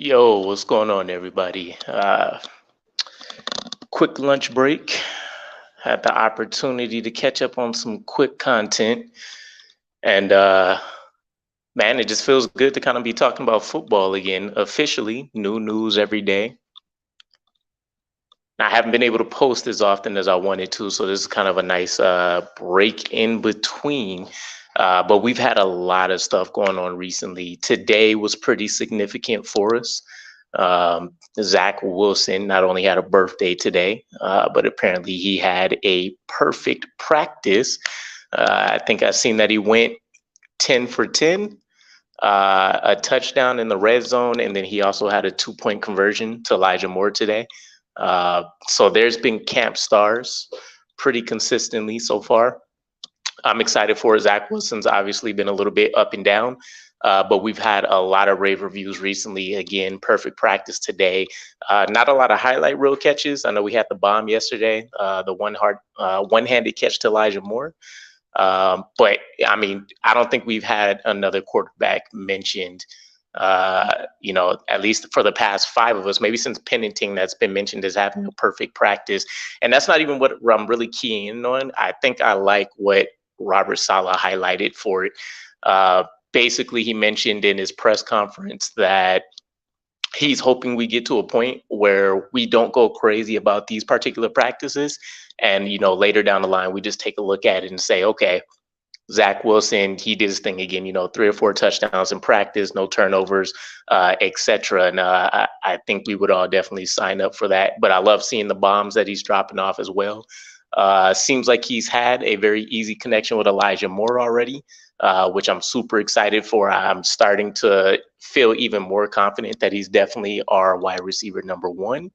Yo, what's going on, everybody? Quick lunch break. Had the opportunity to catch up on some quick content, and man, it just feels good to kind of be talking about football again. Officially, new news every day. I haven't been able to post as often as I wanted to, so this is kind of a nice break in between. But we've had a lot of stuff going on recently. Today was pretty significant for us. Zach Wilson not only had a birthday today, but apparently he had a perfect practice. I think I've seen that he went 10 for 10, a touchdown in the red zone, and then he also had a 2-point conversion to Elijah Moore today. So there's been camp stars pretty consistently so far. I'm excited for it. Zach Wilson's obviously been a little bit up and down, but we've had a lot of rave reviews recently. Again, perfect practice today. Not a lot of highlight reel catches. I know we had the bomb yesterday, the one-handed catch to Elijah Moore. But I mean, I don't think we've had another quarterback mentioned, at least for the past 5 of us, maybe since Pennington, that's been mentioned as having a perfect practice. And that's not even what I'm really keying in on. I think I like what Robert Saleh highlighted for it. Basically, he mentioned in his press conference that he's hoping we get to a point where we don't go crazy about these particular practices. And, later down the line, we just take a look at it and say, okay, Zach Wilson, he did his thing again, 3 or 4 touchdowns in practice, no turnovers, etc. And I think we would all definitely sign up for that. But I love seeing the bombs that he's dropping off as well. Seems like he's had a very easy connection with Elijah Moore already, which I'm super excited for. I'm starting to feel even more confident that he's definitely our wide receiver number 1.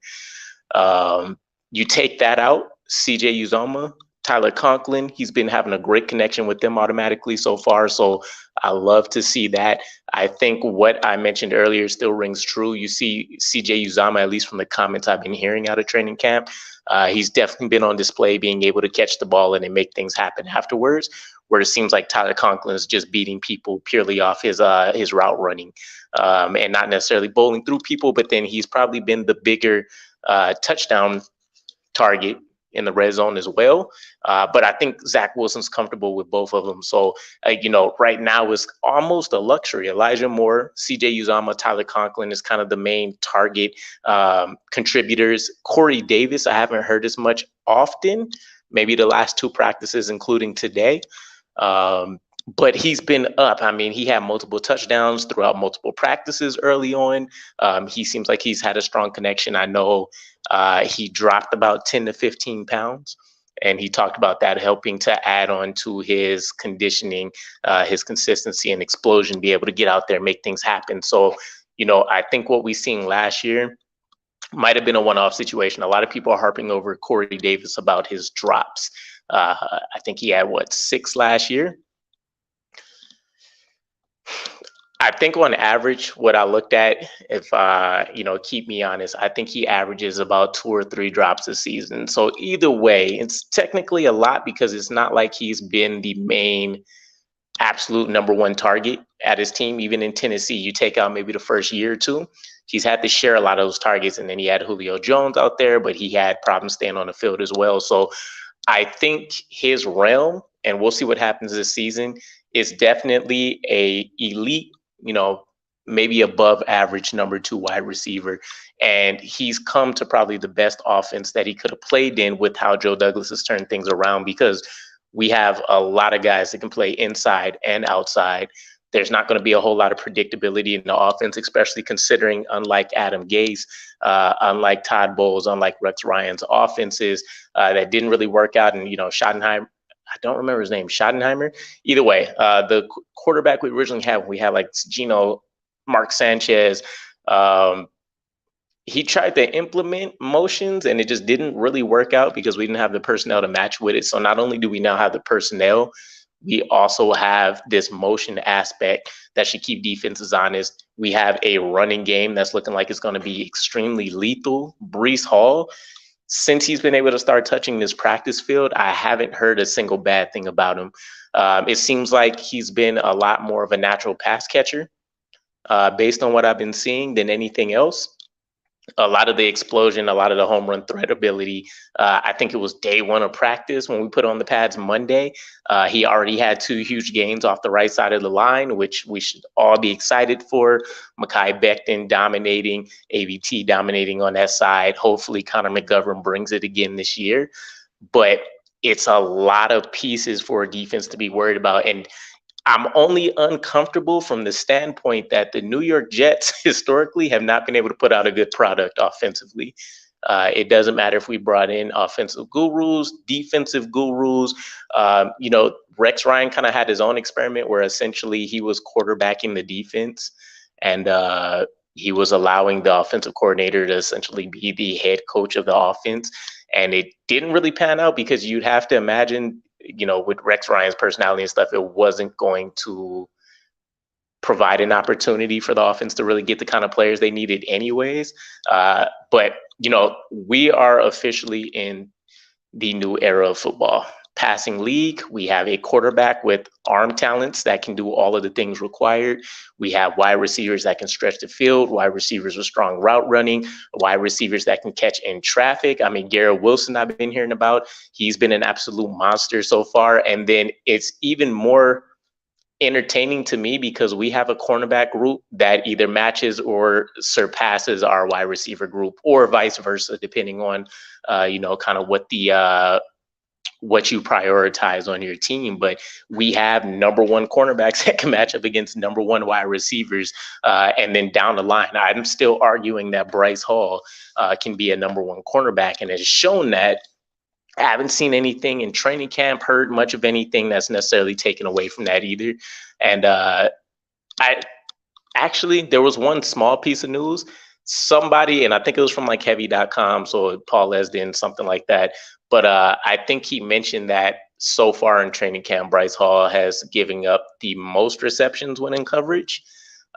You take that out, CJ Uzomah, Tyler Conklin, he's been having a great connection with them automatically so far. So I love to see that. I think what I mentioned earlier still rings true. You see CJ Uzomah, at least from the comments I've been hearing out of training camp, he's definitely been on display being able to catch the ball and then make things happen afterwards, where it seems like Tyler Conklin is just beating people purely off his route running, and not necessarily bowling through people, but then he's probably been the bigger touchdown target in the red zone as well. But I think Zach Wilson's comfortable with both of them. So, right now it's almost a luxury. Elijah Moore, CJ Uzomah, Tyler Conklin is kind of the main target contributors. Corey Davis, I haven't heard as much often, maybe the last 2 practices, including today. But he's been up. I mean, he had multiple touchdowns throughout multiple practices early on. He seems like he's had a strong connection. I know he dropped about 10 to 15 pounds, and he talked about that helping to add on to his conditioning, his consistency and explosion, be able to get out there, make things happen. So, I think what we seen last year might have been a one-off situation. A lot of people are harping over Corey Davis about his drops. I think he had 6 last year. I think on average, what I looked at, if keep me honest, I think he averages about 2 or 3 drops a season. So either way, it's technically a lot because it's not like he's been the main absolute number 1 target at his team. Even in Tennessee, you take out maybe the first year or 2, he's had to share a lot of those targets. And then he had Julio Jones out there, but he had problems staying on the field as well. So I think his realm, and we'll see what happens this season, is definitely a elite, maybe above average number 2 wide receiver. And he's come to probably the best offense that he could have played in with how Joe Douglas has turned things around, because we have a lot of guys that can play inside and outside. There's not going to be a whole lot of predictability in the offense, especially considering, unlike Adam Gase, unlike Todd Bowles, unlike Rex Ryan's offenses that didn't really work out. And, Schottenheimer, I don't remember his name, Schottenheimer. Either way, the quarterback we originally had, we had like Gino, Mark Sanchez. He tried to implement motions and it just didn't really work out because we didn't have the personnel to match with it. So not only do we now have the personnel, we also have this motion aspect that should keep defenses honest. We have a running game that's looking like it's going to be extremely lethal. Breece Hall, since he's been able to start touching this practice field, I haven't heard a single bad thing about him. It seems like he's been a lot more of a natural pass catcher. based on what I've been seeing than anything else. A lot of the explosion, a lot of the home run threat ability. I think it was day one of practice when we put on the pads Monday. He already had two huge gains off the right side of the line, which we should all be excited for. Mekhi Becton dominating, ABT dominating on that side. Hopefully, Connor McGovern brings it again this year. But it's a lot of pieces for a defense to be worried about. And I'm only uncomfortable from the standpoint that the New York Jets historically have not been able to put out a good product offensively. It doesn't matter if we brought in offensive gurus, defensive gurus. Rex Ryan kind of had his own experiment where essentially he was quarterbacking the defense, and he was allowing the offensive coordinator to essentially be the head coach of the offense. And it didn't really pan out because you'd have to imagine, with Rex Ryan's personality and stuff, it wasn't going to provide an opportunity for the offense to really get the kind of players they needed anyways. But we are officially in the new era of football. Passing league, we have a quarterback with arm talents that can do all of the things required. We have wide receivers that can stretch the field, wide receivers with strong route running, wide receivers that can catch in traffic. I mean, Garrett Wilson, I've been hearing about. He's been an absolute monster so far. And then it's even more entertaining to me because we have a cornerback group that either matches or surpasses our wide receiver group, or vice versa, depending on kind of what you prioritize on your team. But we have number one cornerbacks that can match up against number one wide receivers. And then down the line, I'm still arguing that Bryce Hall can be a number one cornerback, and has shown that. I haven't seen anything in training camp, heard much of anything that's necessarily taken away from that either. And there was one small piece of news. Somebody, and I think it was from like heavy.com, so Paul Lesden, something like that. But I think he mentioned that so far in training camp, Bryce Hall has given up the most receptions when in coverage.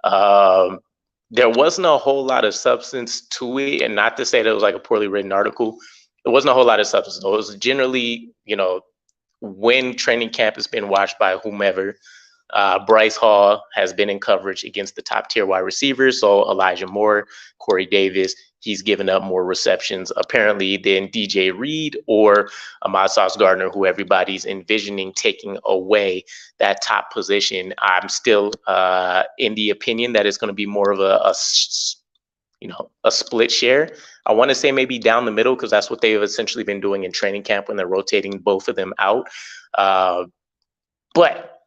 There wasn't a whole lot of substance to it, and not to say that it was like a poorly written article. There wasn't a whole lot of substance. It was generally, when training camp has been watched by whomever, Bryce Hall has been in coverage against the top tier wide receivers. So Elijah Moore, Corey Davis, he's given up more receptions apparently than DJ Reed or Ahmad Sauce Gardner, who everybody's envisioning taking away that top position. I'm still in the opinion that it's going to be more of a split share. I want to say maybe down the middle, because that's what they've essentially been doing in training camp when they're rotating both of them out. But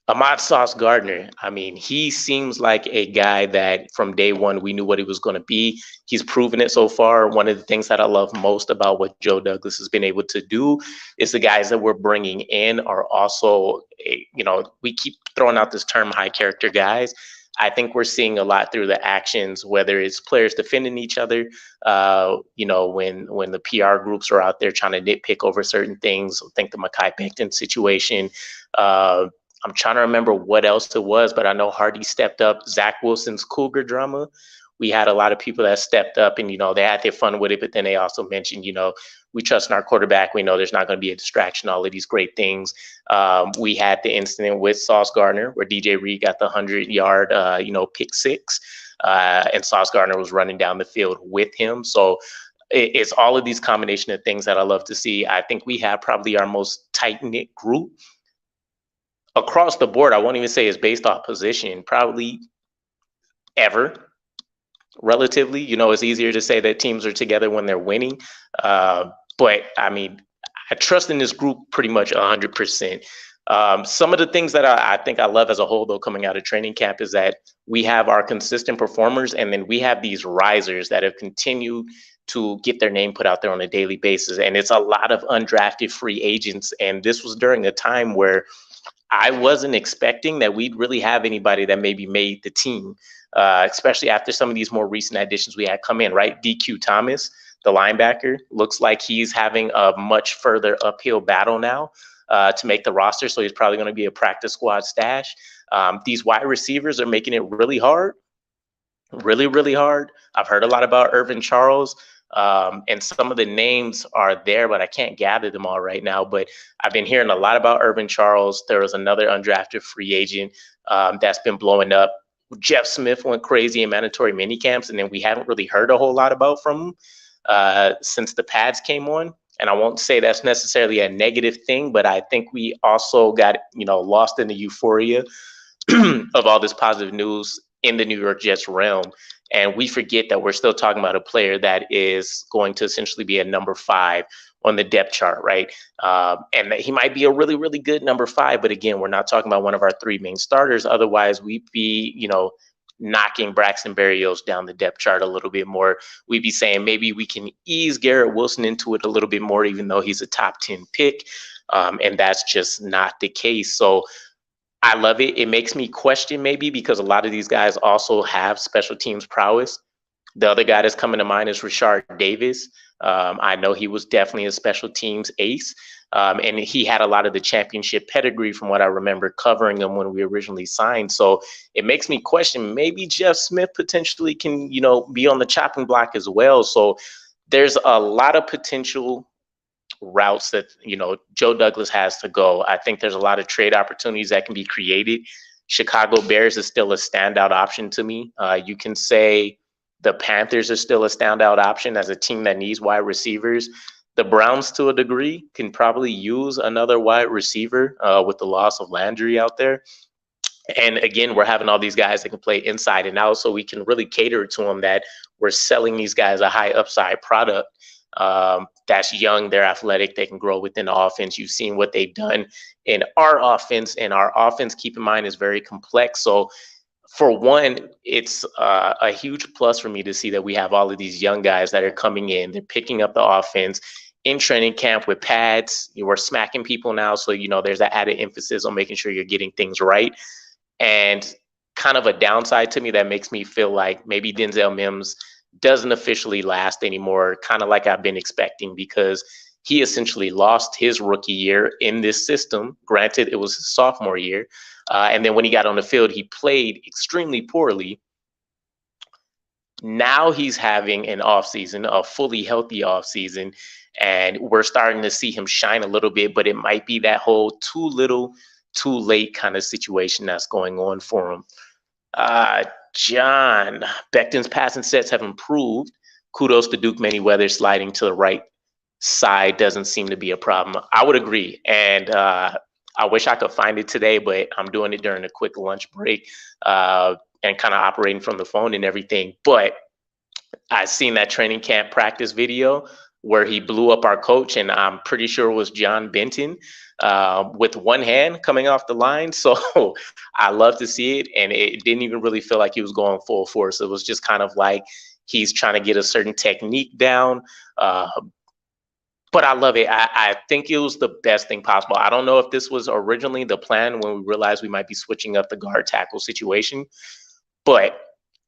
Ahmad Sauce Gardner, I mean, he seems like a guy that from day one, we knew what he was going to be. He's proven it so far. One of the things that I love most about what Joe Douglas has been able to do is the guys that we're bringing in are also, we keep throwing out this term high character guys. I think we're seeing a lot through the actions, whether it's players defending each other, when the PR groups are out there trying to nitpick over certain things. I think the Mekhi Becton situation. I'm trying to remember what else it was, but I know Hardy stepped up. Zach Wilson's Cougar drama. We had a lot of people that stepped up and, they had their fun with it, but then they also mentioned, we trust in our quarterback. We know there's not going to be a distraction, all of these great things. We had the incident with Sauce Gardner where DJ Reed got the 100-yard, pick six, and Sauce Gardner was running down the field with him. So it's all of these combination of things that I love to see. I think we have probably our most tight-knit group across the board. I won't even say it's based off position, probably ever. Relatively, it's easier to say that teams are together when they're winning. But I mean, I trust in this group pretty much 100%. Some of the things that I think I love as a whole, though, coming out of training camp is that we have our consistent performers, and then we have these risers that have continued to get their name put out there on a daily basis. And it's a lot of undrafted free agents. And this was during a time where I wasn't expecting that we'd really have anybody that maybe made the team, especially after some of these more recent additions we had come in, right? DQ Thomas, the linebacker, looks like he's having a much further uphill battle now to make the roster. So he's probably going to be a practice squad stash. These wide receivers are making it really hard, really, really hard. I've heard a lot about Irvin Charles. And some of the names are there, but I can't gather them all right now. But I've been hearing a lot about Irvin Charles. There was another undrafted free agent that's been blowing up. Jeff Smith went crazy in mandatory mini camps, and then we haven't really heard a whole lot about from him since the pads came on. And I won't say that's necessarily a negative thing, but I think we also got, lost in the euphoria of all this positive news in the New York Jets realm. And we forget that we're still talking about a player that is going to essentially be a number 5 on the depth chart, right? And that he might be a really, really good number 5. But again, we're not talking about one of our 3 main starters. Otherwise, we'd be, knocking Braxton Berrios down the depth chart a little bit more. We'd be saying maybe we can ease Garrett Wilson into it a little bit more, even though he's a top 10 pick. And that's just not the case. So I love it. It makes me question maybe because a lot of these guys also have special teams prowess. The other guy that's coming to mind is Rashard Davis. I know he was definitely a special teams ace. And he had a lot of the championship pedigree from what I remember covering him when we originally signed. So it makes me question maybe Jeff Smith potentially can, be on the chopping block as well. So there's a lot of potential routes that, Joe Douglas has to go. I think there's a lot of trade opportunities that can be created. Chicago Bears is still a standout option to me. You can say the Panthers are still a standout option as a team that needs wide receivers. The Browns, to a degree, can probably use another wide receiver with the loss of Landry out there. And again, we're having all these guys that can play inside and out, so we can really cater to them that we're selling these guys a high upside product that's young, they're athletic, they can grow within the offense. You've seen what they've done in our offense, and our offense, keep in mind, is very complex. So for one, it's a huge plus for me to see that we have all of these young guys that are coming in. They're picking up the offense in training camp with pads. We're smacking people now. So, there's that added emphasis on making sure you're getting things right. And kind of a downside to me that makes me feel like maybe Denzel Mims doesn't officially last anymore, kind of like I've been expecting, because he essentially lost his rookie year in this system. Granted, it was his sophomore year. And then when he got on the field, he played extremely poorly. Now he's having an offseason, a fully healthy offseason, and we're starting to see him shine a little bit, but it might be that whole too little, too late kind of situation that's going on for him. John, Becton's passing sets have improved. Kudos to Duke Manyweather, sliding to the right side doesn't seem to be a problem. I would agree. And I wish I could find it today, but I'm doing it during a quick lunch break and kind of operating from the phone and everything. But I seen that training camp practice video where he blew up our coach, and I'm pretty sure it was John Benton with one hand coming off the line. So I love to see it. And it didn't even really feel like he was going full force. It was just kind of like he's trying to get a certain technique down. But I love it. I think it was the best thing possible. I don't know if this was originally the plan when we realized we might be switching up the guard tackle situation, but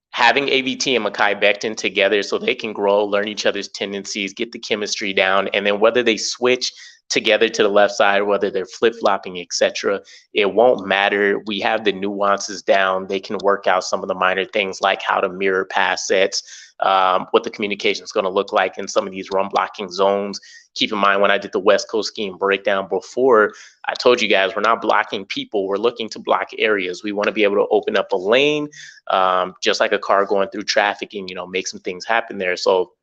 having AVT and Mekhi Becton together so they can grow, learn each other's tendencies, get the chemistry down, and then whether they switch together to the left side, whether they're flip-flopping, etc., it won't matter. We have the nuances down. They can work out some of the minor things like how to mirror pass sets, what the communication is going to look like in some of these run blocking zones. Keep in mind, when I did the West Coast scheme breakdown before, I told you guys we're not blocking people. We're looking to block areas. We want to be able to open up a lane, just like a car going through traffic, and make some things happen there. So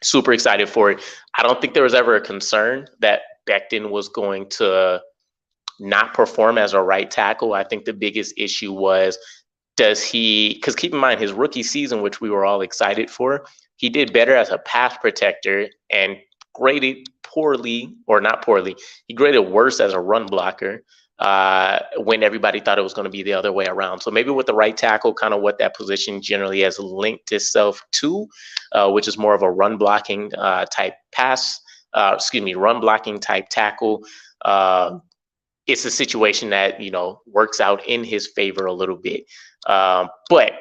super excited for it. I don't think there was ever a concern that Becton was going to not perform as a right tackle. I think the biggest issue was, because keep in mind, his rookie season, which we were all excited for, he did better as a pass protector and graded poorly, or not poorly, he graded worse as a run blocker when everybody thought it was going to be the other way around. So maybe with the right tackle, kind of what that position generally has linked itself to, which is more of a run blocking type run blocking type tackle. It's a situation that, works out in his favor a little bit. But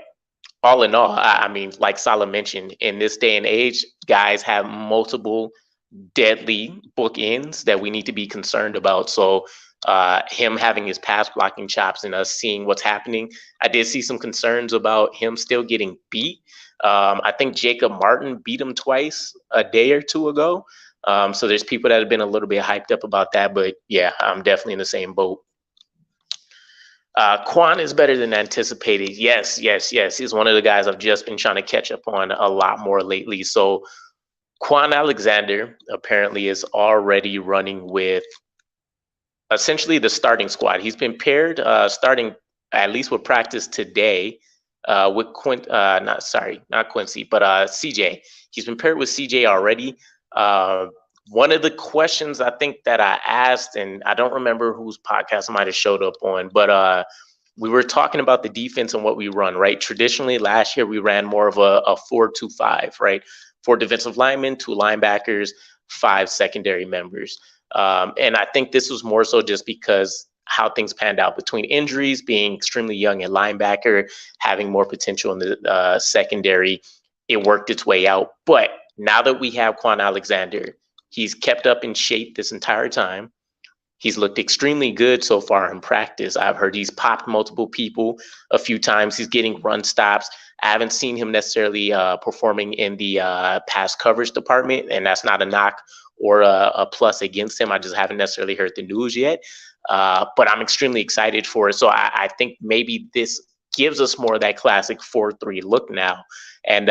all in all, I mean, like Salah mentioned, in this day and age, guys have multiple deadly bookends that we need to be concerned about. So him having his pass blocking chops and us seeing what's happening, I did see some concerns about him still getting beat. I think Jacob Martin beat him twice a day or two ago. So there's people that have been a little bit hyped up about that, but yeah, I'm definitely in the same boat. Quan is better than anticipated. Yes, yes, yes. He's one of the guys I've just been trying to catch up on a lot more lately. So Quan Alexander apparently is already running with essentially the starting squad. He's been paired starting at least with practice today with not Quincy, but CJ. He's been paired with CJ already. Uh, One of the questions I think that I asked, and I don't remember whose podcast I might have showed up on, but we were talking about the defense and what we run, right? Traditionally, last year we ran more of a 4-2-5, right? 4 defensive linemen, 2 linebackers, 5 secondary members. And I think this was more so just because how things panned out between injuries, being extremely young at linebacker, having more potential in the secondary. It worked its way out. But now that we have Quan Alexander, he's kept up in shape this entire time. He's looked extremely good so far in practice. I've heard he's popped multiple people a few times. He's getting run stops. I haven't seen him necessarily performing in the pass coverage department, and that's not a knock or a plus against him. I just haven't necessarily heard the news yet, but I'm extremely excited for it. So I think maybe this gives us more of that classic 4-3 look now. And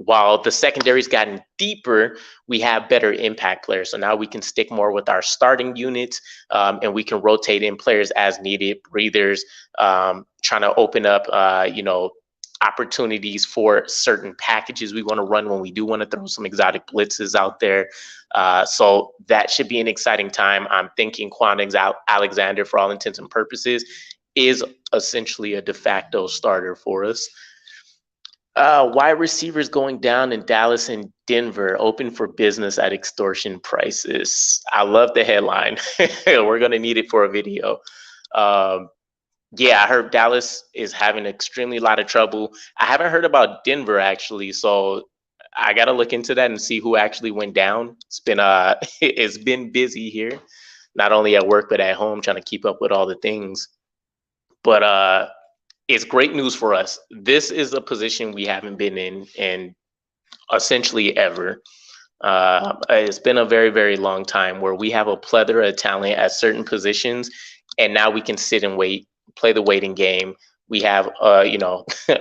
while the secondary's gotten deeper, we have better impact players. So now we can stick more with our starting units, and we can rotate in players as needed, breathers, trying to open up, opportunities for certain packages we want to run when we do want to throw some exotic blitzes out there. So that should be an exciting time. I'm thinking Quan Alexander, for all intents and purposes, is essentially a de facto starter for us. Wide receivers going down in Dallas and Denver, open for business at extortion prices. I love the headline. We're going to need it for a video. Yeah, I heard Dallas is having extremely lot of trouble. I haven't heard about Denver actually, so I got to look into that and see who actually went down. It's been busy here, not only at work but at home, trying to keep up with all the things. But it's great news for us. This is a position we haven't been in essentially ever. It's been a very, very long time where we have a plethora of talent at certain positions, and now we can sit and wait, play the waiting game. We have,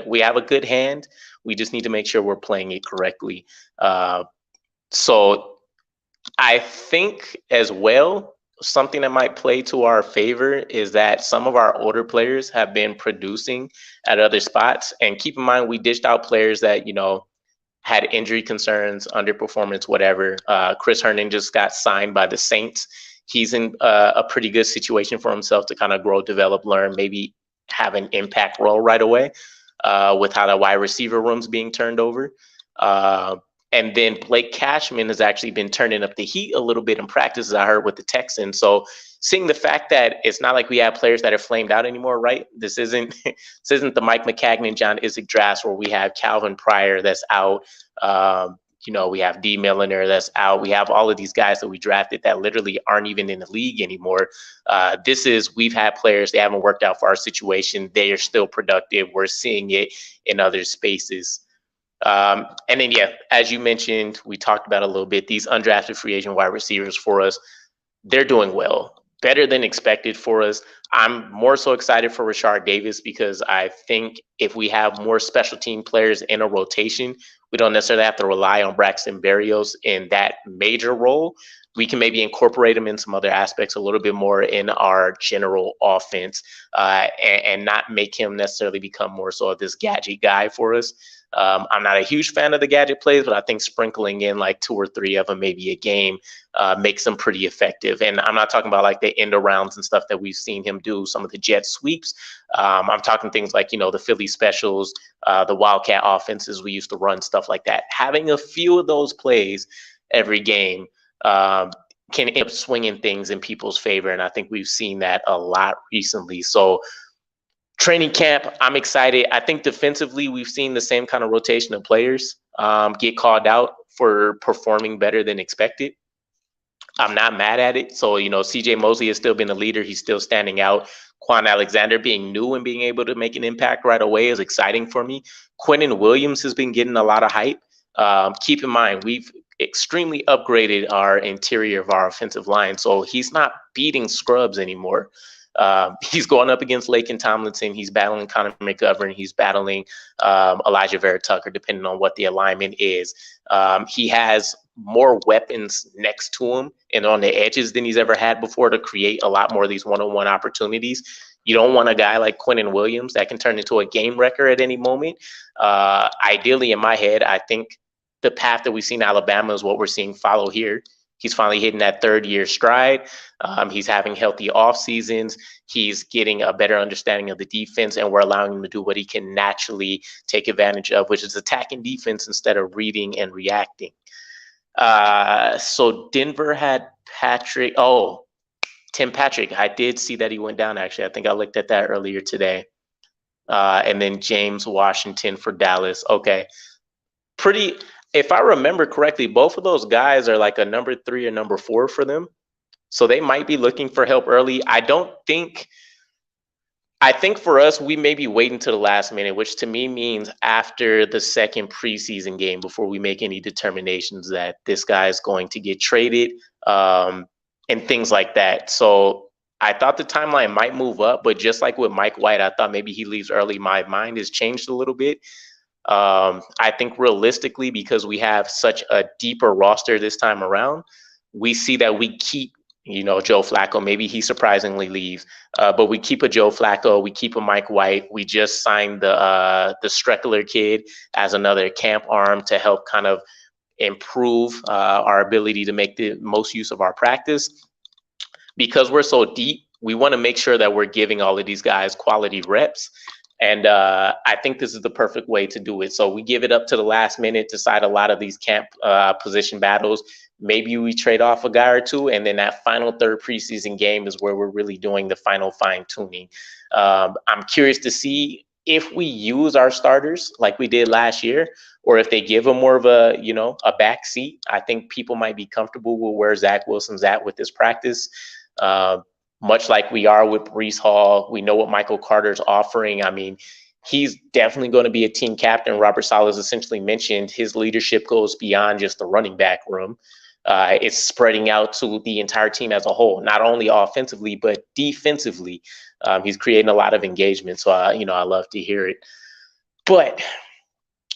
we have a good hand. We just need to make sure we're playing it correctly. So I think as well, something that might play to our favor is that some of our older players have been producing at other spots. And keep in mind, we dished out players that, had injury concerns, underperformance, whatever. Chris Herndon just got signed by the Saints. He's in a pretty good situation for himself to kind of grow, develop, learn, maybe have an impact role right away with how the wide receiver room's being turned over. And then Blake Cashman has actually been turning up the heat a little bit in practice, as I heard, with the Texans. So seeing the fact that it's not like we have players that are flamed out anymore, right? This isn't the Mike McCagnon, John Isaac drafts where we have Calvin Pryor that's out. We have D. Milliner that's out. We have all of these guys that we drafted that literally aren't even in the league anymore. We've had players, they haven't worked out for our situation. They are still productive. We're seeing it in other spaces. And then, yeah, as you mentioned, we talked about a little bit, these undrafted free agent wide receivers for us, they're doing well, better than expected for us. I'm more so excited for Rashard Davis because I think if we have more special team players in a rotation, we don't necessarily have to rely on Braxton Berrios in that major role. We can maybe incorporate him in some other aspects a little bit more in our general offense, and not make him necessarily become more so this gadget guy for us. I'm not a huge fan of the gadget plays, but I think sprinkling in like 2 or 3 of them maybe a game makes them pretty effective. And I'm not talking about like the end arounds and stuff that we've seen him do, some of the jet sweeps. I'm talking things like, the Philly specials, the Wildcat offenses we used to run, stuff like that. Having a few of those plays every game can end up swinging things in people's favor. And I think we've seen that a lot recently. So training camp, I'm excited. I think defensively, we've seen the same kind of rotation of players get called out for performing better than expected. I'm not mad at it. So, CJ Mosley has still been a leader. He's still standing out. Quan Alexander being new and being able to make an impact right away is exciting for me. Quentin Williams has been getting a lot of hype. Keep in mind, we've extremely upgraded our interior of our offensive line. So he's not beating scrubs anymore. He's going up against Laken Tomlinson. He's battling Connor McGovern. He's battling Elijah Vera Tucker, depending on what the alignment is. He has more weapons next to him and on the edges than he's ever had before to create a lot more of these one-on-one opportunities. You don't want a guy like Quentin Williams that can turn into a game wrecker at any moment. Ideally, in my head, I think the path that we've seen Alabama is what we're seeing follow here. He's finally hitting that third-year stride. He's having healthy off seasons. He's getting a better understanding of the defense, and we're allowing him to do what he can naturally take advantage of, which is attacking defense instead of reading and reacting. So Denver had Patrick. Oh, Tim Patrick. I did see that he went down, actually. I think I looked at that earlier today. And then James Washington for Dallas. Okay. Pretty, if I remember correctly, both of those guys are like a number 3 or number 4 for them. So they might be looking for help early. I think for us, we may be waiting to the last minute, which to me means after the second preseason game before we make any determinations that this guy is going to get traded and things like that. So I thought the timeline might move up, but just like with Mike White, I thought maybe he leaves early. My mind has changed a little bit. I think realistically, because we have such a deeper roster this time around, we see that we keep, Joe Flacco. Maybe he surprisingly leaves, but we keep a Joe Flacco. We keep a Mike White. We just signed the Streckler kid as another camp arm to help kind of improve our ability to make the most use of our practice. Because we're so deep, we want to make sure that we're giving all of these guys quality reps. And I think this is the perfect way to do it. So we give it up to the last minute, decide a lot of these camp position battles. Maybe we trade off a guy or two, and then that final third preseason game is where we're really doing the final fine tuning. I'm curious to see if we use our starters like we did last year, or if they give them more of a back seat. I think people might be comfortable with where Zach Wilson's at with this practice. Much like we are with Breece Hall, we know what Michael Carter's offering. I mean, he's definitely going to be a team captain. Robert Saleh essentially mentioned his leadership goes beyond just the running back room. It's spreading out to the entire team as a whole, not only offensively, but defensively. He's creating a lot of engagement. So, I love to hear it. But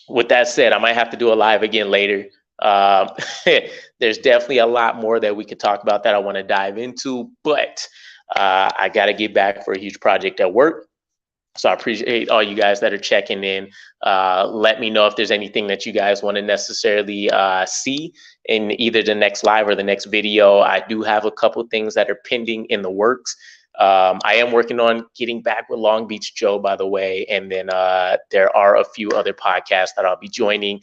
with that said, I might have to do a live again later. There's definitely a lot more that we could talk about that I want to dive into, but I got to get back for a huge project at work. So I appreciate all you guys that are checking in. Let me know if there's anything that you guys want to necessarily see in either the next live or the next video. I do have a couple things that are pending in the works. I am working on getting back with Long Beach Joe, by the way. And then there are a few other podcasts that I'll be joining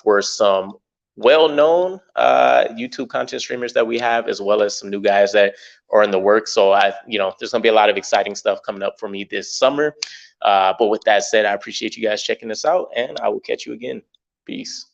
for some well-known YouTube content streamers that we have, as well as some new guys that are in the works. So there's gonna be a lot of exciting stuff coming up for me this summer. But with that said, I appreciate you guys checking this out, and I will catch you again. Peace.